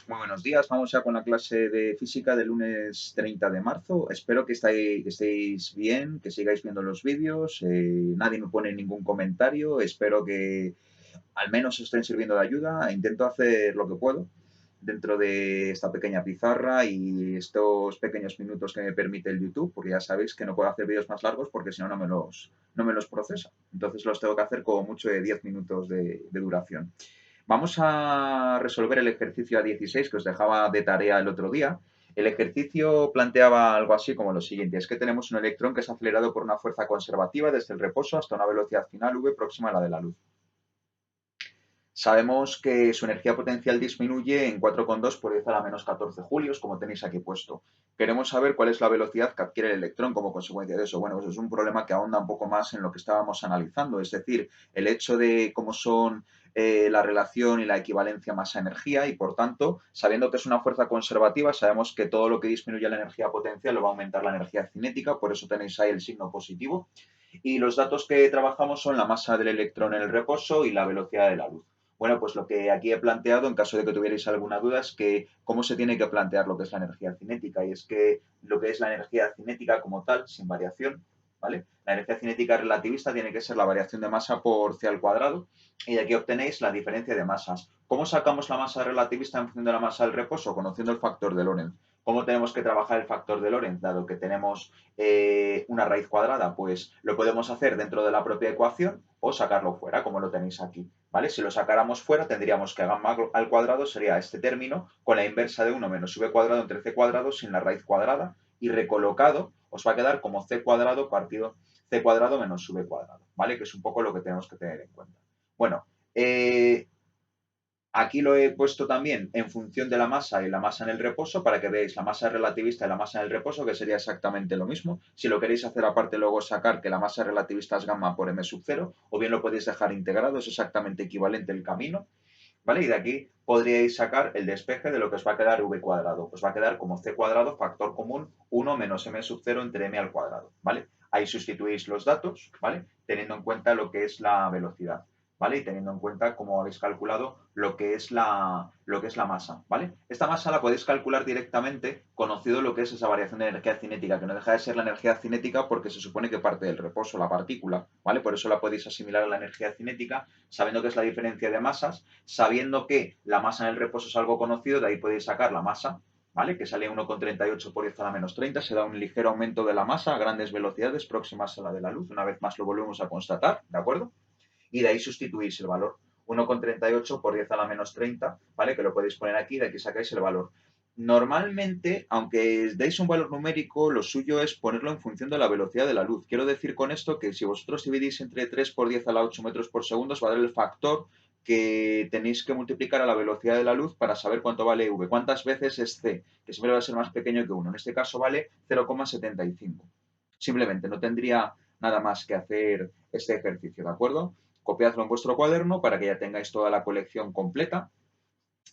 Muy buenos días, vamos ya con la clase de física del lunes 30 de marzo. Espero que estéis bien, que sigáis viendo los vídeos. Nadie me pone ningún comentario. Espero que al menos os estén sirviendo de ayuda. Intento hacer lo que puedo dentro de esta pequeña pizarra y estos pequeños minutos que me permite el YouTube, porque ya sabéis que no puedo hacer vídeos más largos porque si no, no me los procesa. Entonces los tengo que hacer como mucho de 10 minutos de duración. Vamos a resolver el ejercicio A16 que os dejaba de tarea el otro día. El ejercicio planteaba algo así como lo siguiente, es que tenemos un electrón que es acelerado por una fuerza conservativa desde el reposo hasta una velocidad final v próxima a la de la luz. Sabemos que su energía potencial disminuye en 4,2 por 10 a la menos 14 julios, como tenéis aquí puesto. Queremos saber cuál es la velocidad que adquiere el electrón como consecuencia de eso. Bueno, pues es un problema que ahonda un poco más en lo que estábamos analizando, es decir, el hecho de cómo son la relación y la equivalencia masa-energía y, por tanto, sabiendo que es una fuerza conservativa, sabemos que todo lo que disminuye la energía potencial lo va a aumentar la energía cinética, por eso tenéis ahí el signo positivo. Y los datos que trabajamos son la masa del electrón en el reposo y la velocidad de la luz. Bueno, pues lo que aquí he planteado, en caso de que tuvierais alguna duda, es que cómo se tiene que plantear lo que es la energía cinética. Y es que lo que es la energía cinética como tal, sin variación, ¿vale? La energía cinética relativista tiene que ser la variación de masa por c al cuadrado. Y de aquí obtenéis la diferencia de masas. ¿Cómo sacamos la masa relativista en función de la masa del reposo? Conociendo el factor de Lorentz. ¿Cómo tenemos que trabajar el factor de Lorentz? Dado que tenemos una raíz cuadrada, pues lo podemos hacer dentro de la propia ecuación o sacarlo fuera, como lo tenéis aquí. ¿Vale? Si lo sacáramos fuera, tendríamos que gamma al cuadrado sería este término con la inversa de 1 menos v cuadrado entre c cuadrado sin la raíz cuadrada y recolocado os va a quedar como c cuadrado partido c cuadrado menos v cuadrado, ¿vale? Que es un poco lo que tenemos que tener en cuenta. Bueno, aquí lo he puesto también en función de la masa y la masa en el reposo para que veáis la masa relativista y la masa en el reposo, que sería exactamente lo mismo. Si lo queréis hacer aparte, luego sacar que la masa relativista es gamma por m sub 0, o bien lo podéis dejar integrado, es exactamente equivalente el camino. ¿Vale? Y de aquí podríais sacar el despeje de lo que os va a quedar v cuadrado. Os va a quedar como c cuadrado, factor común, 1 menos m sub 0 entre m al cuadrado, ¿vale? Ahí sustituís los datos, ¿vale? Teniendo en cuenta lo que es la velocidad, ¿vale? Y teniendo en cuenta, como habéis calculado, lo que es la masa, ¿vale? Esta masa la podéis calcular directamente conocido lo que es esa variación de energía cinética, que no deja de ser la energía cinética porque se supone que parte del reposo, la partícula, ¿vale? Por eso la podéis asimilar a la energía cinética, sabiendo que es la diferencia de masas, sabiendo que la masa en el reposo es algo conocido, de ahí podéis sacar la masa, ¿vale? Que sale 1,38 por 10 a la menos 30, se da un ligero aumento de la masa a grandes velocidades próximas a la de la luz, una vez más lo volvemos a constatar, ¿de acuerdo? Y de ahí sustituís el valor. 1,38 por 10 a la menos 30, ¿vale? Que lo podéis poner aquí, de aquí sacáis el valor. Normalmente, aunque deis un valor numérico, lo suyo es ponerlo en función de la velocidad de la luz. Quiero decir con esto que si vosotros dividís entre 3 por 10 a la 8 metros por segundo, os va a dar el factor que tenéis que multiplicar a la velocidad de la luz para saber cuánto vale v. ¿Cuántas veces es c? Que siempre va a ser más pequeño que 1. En este caso vale 0,75. Simplemente no tendría nada más que hacer este ejercicio, ¿de acuerdo? Copiadlo en vuestro cuaderno para que ya tengáis toda la colección completa.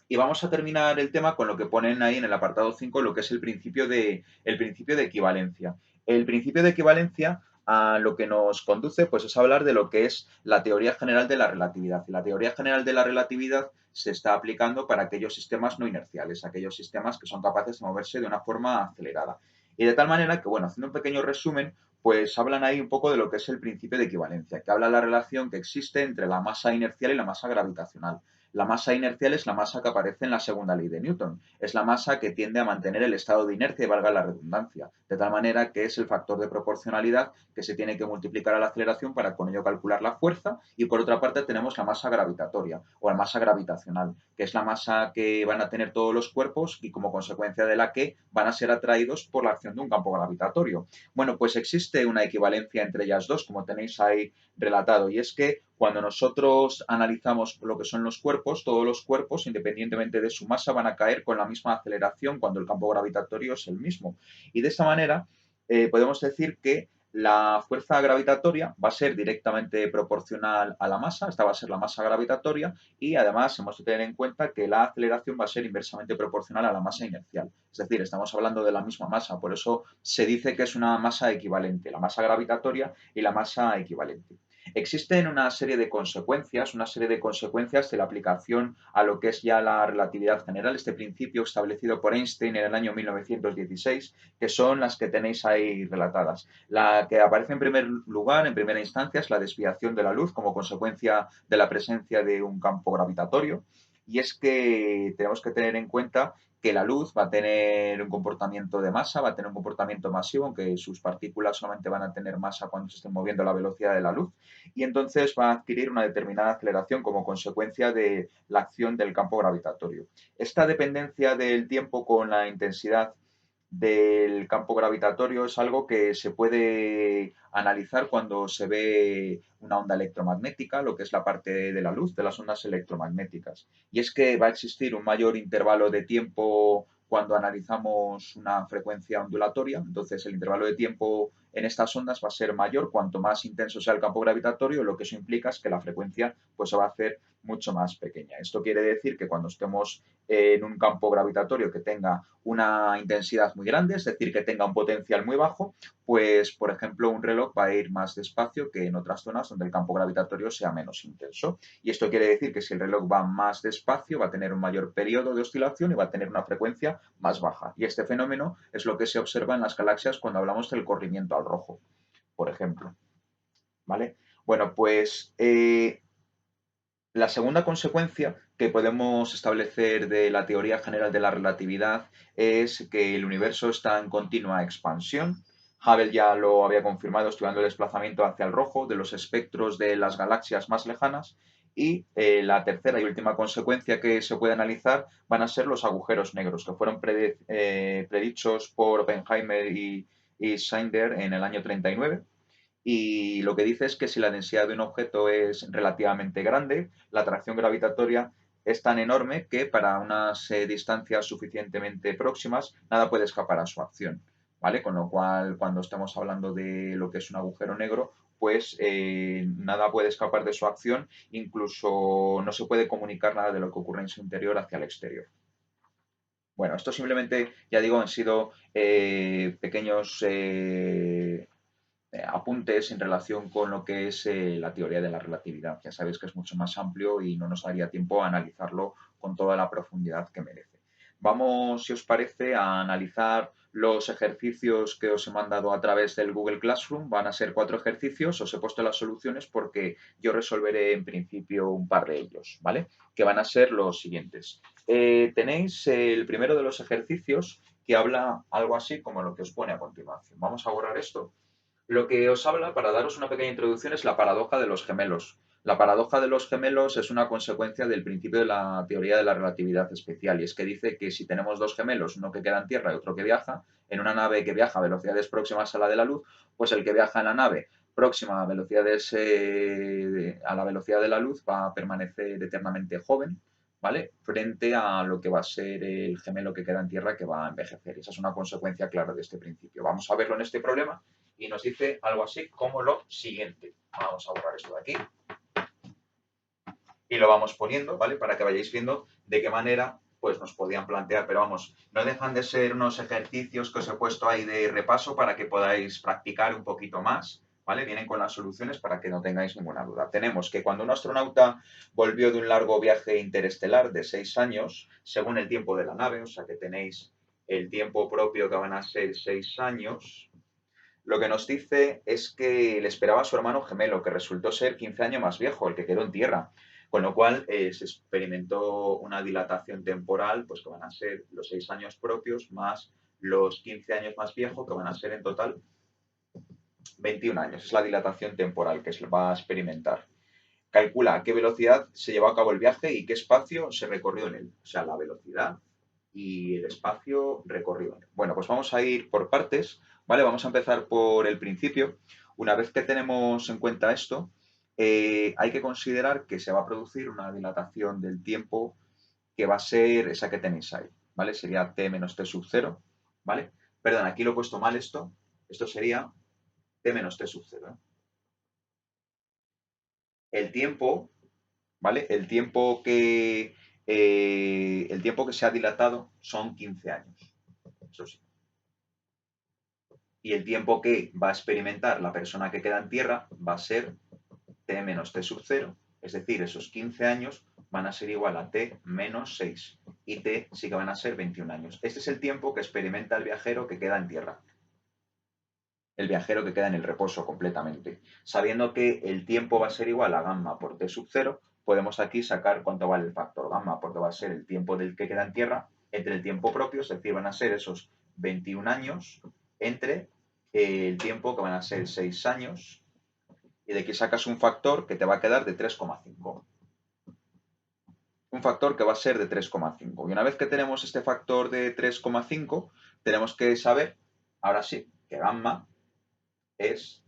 Y vamos a terminar el tema con lo que ponen ahí en el apartado 5, lo que es el principio de equivalencia. El principio de equivalencia a lo que nos conduce pues es hablar de lo que es la teoría general de la relatividad. Y la teoría general de la relatividad se está aplicando para aquellos sistemas no inerciales, aquellos sistemas que son capaces de moverse de una forma acelerada. Y de tal manera que, bueno, haciendo un pequeño resumen, pues hablan ahí un poco de lo que es el principio de equivalencia, que habla de la relación que existe entre la masa inercial y la masa gravitacional. La masa inercial es la masa que aparece en la segunda ley de Newton. Es la masa que tiende a mantener el estado de inercia y valga la redundancia. De tal manera que es el factor de proporcionalidad que se tiene que multiplicar a la aceleración para con ello calcular la fuerza. Y por otra parte tenemos la masa gravitatoria o la masa gravitacional, que es la masa que van a tener todos los cuerpos y como consecuencia de la que van a ser atraídos por la acción de un campo gravitatorio. Bueno, pues existe una equivalencia entre ellas dos, como tenéis ahí relatado, y es que cuando nosotros analizamos lo que son los cuerpos, todos los cuerpos, independientemente de su masa, van a caer con la misma aceleración cuando el campo gravitatorio es el mismo. Y de esta manera podemos decir que la fuerza gravitatoria va a ser directamente proporcional a la masa, esta va a ser la masa gravitatoria, y además hemos de tener en cuenta que la aceleración va a ser inversamente proporcional a la masa inercial. Es decir, estamos hablando de la misma masa, por eso se dice que es una masa equivalente, la masa gravitatoria y la masa equivalente. Existen una serie de consecuencias de la aplicación a lo que es ya la relatividad general, este principio establecido por Einstein en el año 1916, que son las que tenéis ahí relatadas. La que aparece en primer lugar, en primera instancia, es la desviación de la luz como consecuencia de la presencia de un campo gravitatorio. Y es que tenemos que tener en cuenta que la luz va a tener un comportamiento de masa, va a tener un comportamiento masivo, aunque sus partículas solamente van a tener masa cuando se estén moviendo a la velocidad de la luz, y entonces va a adquirir una determinada aceleración como consecuencia de la acción del campo gravitatorio. Esta dependencia del tiempo con la intensidad del campo gravitatorio es algo que se puede analizar cuando se ve una onda electromagnética, lo que es la parte de la luz de las ondas electromagnéticas. Y es que va a existir un mayor intervalo de tiempo cuando analizamos una frecuencia ondulatoria, entonces el intervalo de tiempo en estas ondas va a ser mayor cuanto más intenso sea el campo gravitatorio, lo que eso implica es que la frecuencia pues, se va a hacer mucho más pequeña. Esto quiere decir que cuando estemos en un campo gravitatorio que tenga una intensidad muy grande, es decir, que tenga un potencial muy bajo, pues, por ejemplo, un reloj va a ir más despacio que en otras zonas donde el campo gravitatorio sea menos intenso. Y esto quiere decir que si el reloj va más despacio, va a tener un mayor periodo de oscilación y va a tener una frecuencia más baja. Y este fenómeno es lo que se observa en las galaxias cuando hablamos del corrimiento al rojo, por ejemplo. ¿Vale? Bueno, pues la segunda consecuencia que podemos establecer de la teoría general de la relatividad es que el universo está en continua expansión. Hubble ya lo había confirmado estudiando el desplazamiento hacia el rojo de los espectros de las galaxias más lejanas. Y la tercera y última consecuencia que se puede analizar van a ser los agujeros negros, que fueron predichos por Oppenheimer y Snyder en el año 39, y lo que dice es que si la densidad de un objeto es relativamente grande, la atracción gravitatoria es tan enorme que para unas distancias suficientemente próximas nada puede escapar a su acción, ¿vale? Con lo cual, cuando estamos hablando de lo que es un agujero negro, pues nada puede escapar de su acción, incluso no se puede comunicar nada de lo que ocurre en su interior hacia el exterior. Bueno, esto simplemente, ya digo, han sido pequeños apuntes en relación con lo que es la teoría de la relatividad. Ya sabéis que es mucho más amplio y no nos daría tiempo a analizarlo con toda la profundidad que merece. Vamos, si os parece, a analizar los ejercicios que os he mandado a través del Google Classroom. Van a ser 4 ejercicios, os he puesto las soluciones porque yo resolveré en principio un par de ellos, ¿vale? Que van a ser los siguientes. Tenéis el primero de los ejercicios que habla algo así como lo que os pone a continuación. Vamos a borrar esto. Lo que os habla, para daros una pequeña introducción, es la paradoja de los gemelos. La paradoja de los gemelos es una consecuencia del principio de la teoría de la relatividad especial, y es que dice que si tenemos dos gemelos, uno que queda en tierra y otro que viaja, en una nave que viaja a velocidades próximas a la de la luz, pues el que viaja en la nave próxima a velocidades a la velocidad de la luz va a permanecer eternamente joven, ¿vale? Frente a lo que va a ser el gemelo que queda en tierra que va a envejecer. Esa es una consecuencia clara de este principio. Vamos a verlo en este problema y nos dice algo así como lo siguiente. Vamos a borrar esto de aquí y lo vamos poniendo, ¿vale? Para que vayáis viendo de qué manera pues nos podían plantear, pero vamos, no dejan de ser unos ejercicios que os he puesto ahí de repaso para que podáis practicar un poquito más, ¿vale? Vienen con las soluciones para que no tengáis ninguna duda. Tenemos que cuando un astronauta volvió de un largo viaje interestelar de 6 años, según el tiempo de la nave, o sea que tenéis el tiempo propio que van a ser 6 años, lo que nos dice es que le esperaba a su hermano gemelo, que resultó ser 15 años más viejo, el que quedó en tierra. Con lo cual se experimentó una dilatación temporal, pues que van a ser los 6 años propios más los 15 años más viejos, que van a ser en total 21 años. Es la dilatación temporal que se va a experimentar. Calcula a qué velocidad se llevó a cabo el viaje y qué espacio se recorrió en él. O sea, la velocidad y el espacio recorrido. Bueno, pues vamos a ir por partes, ¿vale? Vamos a empezar por el principio. Una vez que tenemos en cuenta esto, hay que considerar que se va a producir una dilatación del tiempo que va a ser esa que tenéis ahí, ¿vale? Sería t menos t sub 0, ¿vale? Perdón, aquí lo he puesto mal esto. Esto sería t menos t sub 0, ¿eh? El tiempo, ¿vale? El tiempo que se ha dilatado son 15 años. Eso sí. Y el tiempo que va a experimentar la persona que queda en tierra va a ser t menos t sub 0, es decir, esos 15 años van a ser igual a t menos 6 y t sí que van a ser 21 años. Este es el tiempo que experimenta el viajero que queda en tierra. El viajero que queda en el reposo completamente. Sabiendo que el tiempo va a ser igual a gamma por t sub 0, podemos aquí sacar cuánto vale el factor gamma, porque va a ser el tiempo del que queda en tierra entre el tiempo propio, es decir, van a ser esos 21 años entre el tiempo que van a ser 6 años, y de aquí sacas un factor que te va a quedar de 3,5. Un factor que va a ser de 3,5. Y una vez que tenemos este factor de 3,5, tenemos que saber, ahora sí, que gamma es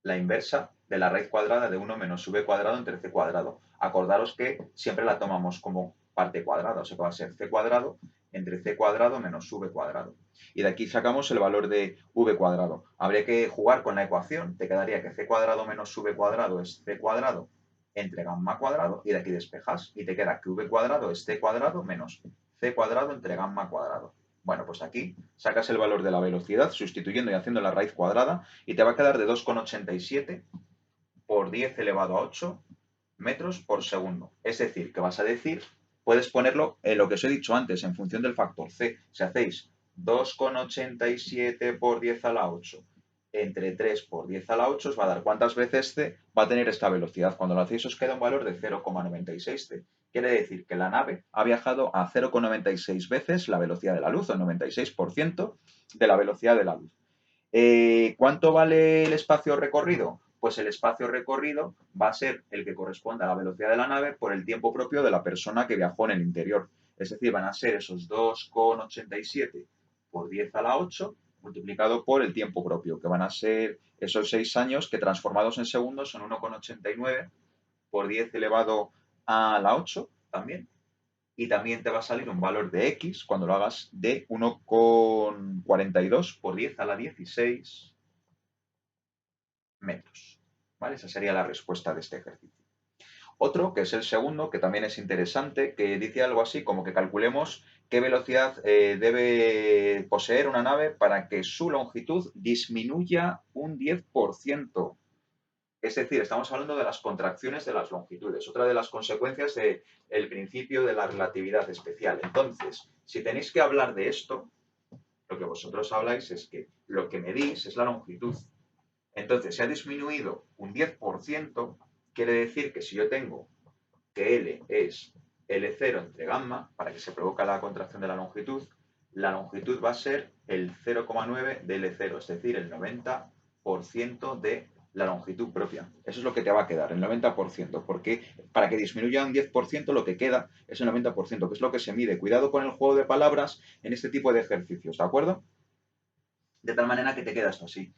la inversa de la raíz cuadrada de 1 menos v cuadrado entre c cuadrado. Acordaros que siempre la tomamos como parte cuadrada, o sea que va a ser c cuadrado entre c cuadrado menos v cuadrado. Y de aquí sacamos el valor de v cuadrado. Habría que jugar con la ecuación, te quedaría que c cuadrado menos v cuadrado es c cuadrado entre gamma cuadrado, y de aquí despejas, y te queda que v cuadrado es c cuadrado menos c cuadrado entre gamma cuadrado. Bueno, pues aquí sacas el valor de la velocidad sustituyendo y haciendo la raíz cuadrada y te va a quedar de 2,87 por 10 elevado a 8 metros por segundo. Es decir, que vas a decir, puedes ponerlo en lo que os he dicho antes, en función del factor c. Si hacéis 2,87 por 10 a la 8 entre 3 por 10 a la 8 os va a dar cuántas veces c va a tener esta velocidad. Cuando lo hacéis os queda un valor de 0,96 c. Quiere decir que la nave ha viajado a 0,96 veces la velocidad de la luz, o el 96% de la velocidad de la luz. ¿Cuánto vale el espacio recorrido? Pues el espacio recorrido va a ser el que corresponde a la velocidad de la nave por el tiempo propio de la persona que viajó en el interior. Es decir, van a ser esos 2,87 por 10 a la 8 multiplicado por el tiempo propio, que van a ser esos 6 años que transformados en segundos son 1,89 por 10 elevado a la 8 también. Y también te va a salir un valor de x cuando lo hagas de 1,42 por 10 a la 16 metros. ¿Vale? Esa sería la respuesta de este ejercicio. Otro, que es el segundo, que también es interesante, que dice algo así como que calculemos qué velocidad debe poseer una nave para que su longitud disminuya un 10%. Es decir, estamos hablando de las contracciones de las longitudes, otra de las consecuencias del principio de la relatividad especial. Entonces, si tenéis que hablar de esto, lo que vosotros habláis es que lo que medís es la longitud. Entonces, si ha disminuido un 10%, quiere decir que si yo tengo que L es L0 entre gamma, para que se provoque la contracción de la longitud va a ser el 0,9 de L0, es decir, el 90% de la longitud propia. Eso es lo que te va a quedar, el 90%, porque para que disminuya un 10% lo que queda es el 90%, que es lo que se mide. Cuidado con el juego de palabras en este tipo de ejercicios, ¿de acuerdo? De tal manera que te queda esto así.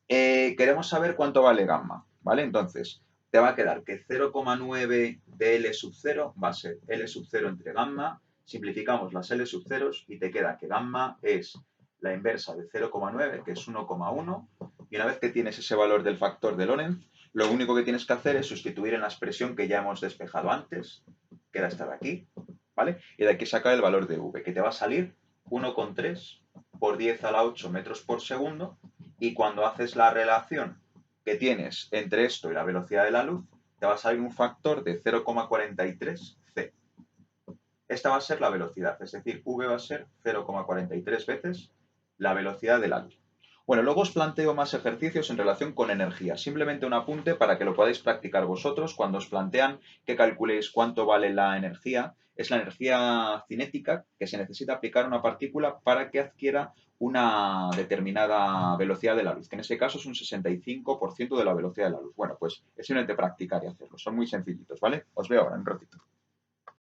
Queremos saber cuánto vale gamma, ¿vale? Entonces, te va a quedar que 0,9 de L sub 0 va a ser L sub 0 entre gamma, simplificamos las L sub 0 y te queda que gamma es la inversa de 0,9, que es 1,1, y una vez que tienes ese valor del factor de Lorentz, lo único que tienes que hacer es sustituir en la expresión que ya hemos despejado antes, que era esta de aquí, ¿vale? Y de aquí sacar el valor de V, que te va a salir 1,3 por 10 a la 8 metros por segundo, y cuando haces la relación que tienes entre esto y la velocidad de la luz, te va a salir un factor de 0,43 c. Esta va a ser la velocidad, es decir, v va a ser 0,43 veces la velocidad de la luz. Bueno, luego os planteo más ejercicios en relación con energía. Simplemente un apunte para que lo podáis practicar vosotros cuando os plantean que calculéis cuánto vale la energía. Es la energía cinética que se necesita aplicar a una partícula para que adquiera una determinada velocidad de la luz, que en ese caso es un 65% de la velocidad de la luz. Bueno, pues es simplemente practicar y hacerlo. Son muy sencillitos, ¿vale? Os veo ahora en un ratito.